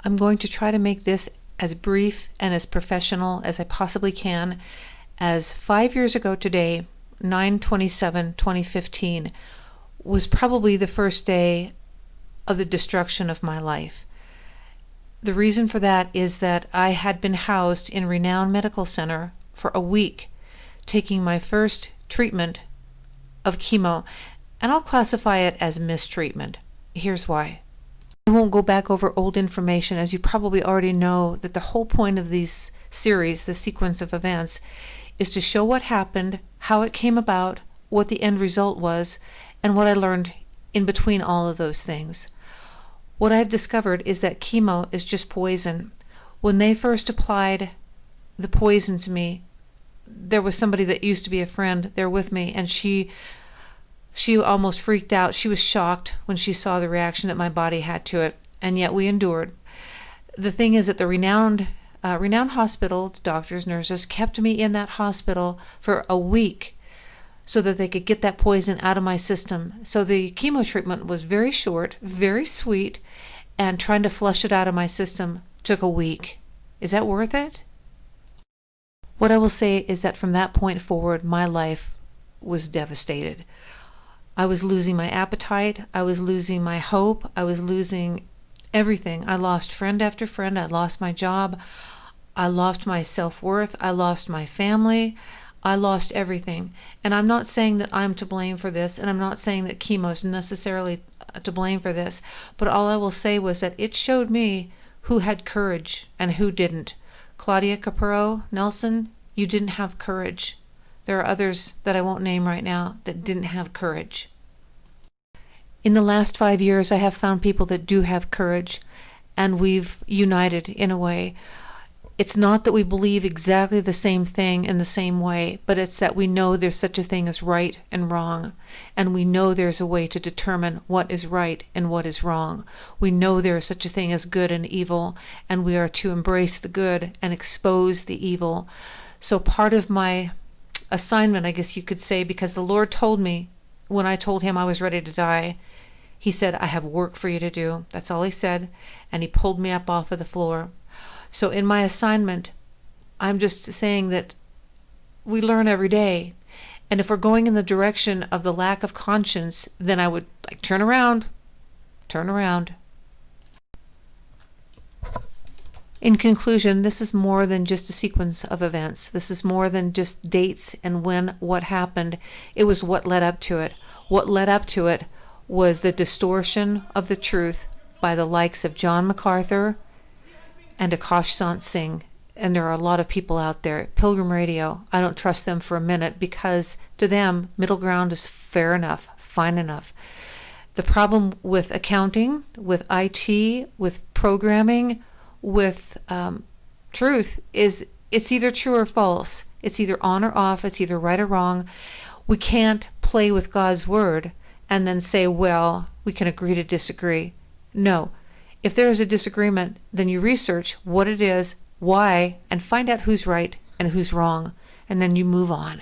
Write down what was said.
I'm going to try to make this as brief and as professional as I possibly can, as 5 years ago today, 9/27/2015, was probably the first day of the destruction of my life. The reason for that is that I had been housed in renowned medical center for a week, taking my first treatment of chemo, and I'll classify it as mistreatment. Here's why. I won't go back over old information, as you probably already know that the whole point of these series, the sequence of events, is to show what happened, how it came about, what the end result was, and what I learned in between all of those things. What I've discovered is that chemo is just poison. When they first applied the poison to me, there was somebody that used to be a friend there with me, and she almost freaked out. She was shocked when she saw the reaction that my body had to it, and yet we endured. The thing is that the renowned hospital, doctors, nurses, kept me in that hospital for a week so that they could get that poison out of my system. So the chemo treatment was very short, very sweet, and trying to flush it out of my system took a week. Is that worth it? What I will say is that from that point forward, my life was devastated. I was losing my appetite, I was losing my hope, I was losing everything. I lost friend after friend, I lost my job, I lost my self-worth, I lost my family, I lost everything. And I'm not saying that I'm to blame for this, and I'm not saying that chemo is necessarily to blame for this, but all I will say was that it showed me who had courage and who didn't. Claudia Capurro, Nelson, you didn't have courage. There are others that I won't name right now that didn't have courage. In the last 5 years, I have found people that do have courage, and we've united in a way. It's not that we believe exactly the same thing in the same way, but it's that we know there's such a thing as right and wrong, and we know there's a way to determine what is right and what is wrong. We know there is such a thing as good and evil, and we are to embrace the good and expose the evil. So part of my assignment, I guess you could say, because the Lord told me when I told him I was ready to die, he said, I have work for you to do. That's all he said, and he pulled me up off of the floor. So in my assignment, I'm just saying that we learn every day. And if we're going in the direction of the lack of conscience, then I would turn around. In conclusion, this is more than just a sequence of events. This is more than just dates and what happened. It was what led up to it. What led up to it was the distortion of the truth by the likes of John MacArthur and Akash Sant Singh. And there are a lot of people out there. Pilgrim Radio, I don't trust them for a minute, because to them, middle ground is fair enough, fine enough. The problem with accounting, with IT, with programming, with truth is it's either true or false. It's either on or off. It's either right or wrong. We can't play with God's word and then say, well, we can agree to disagree. No. If there is a disagreement, then you research what it is, why, and find out who's right and who's wrong, and then you move on.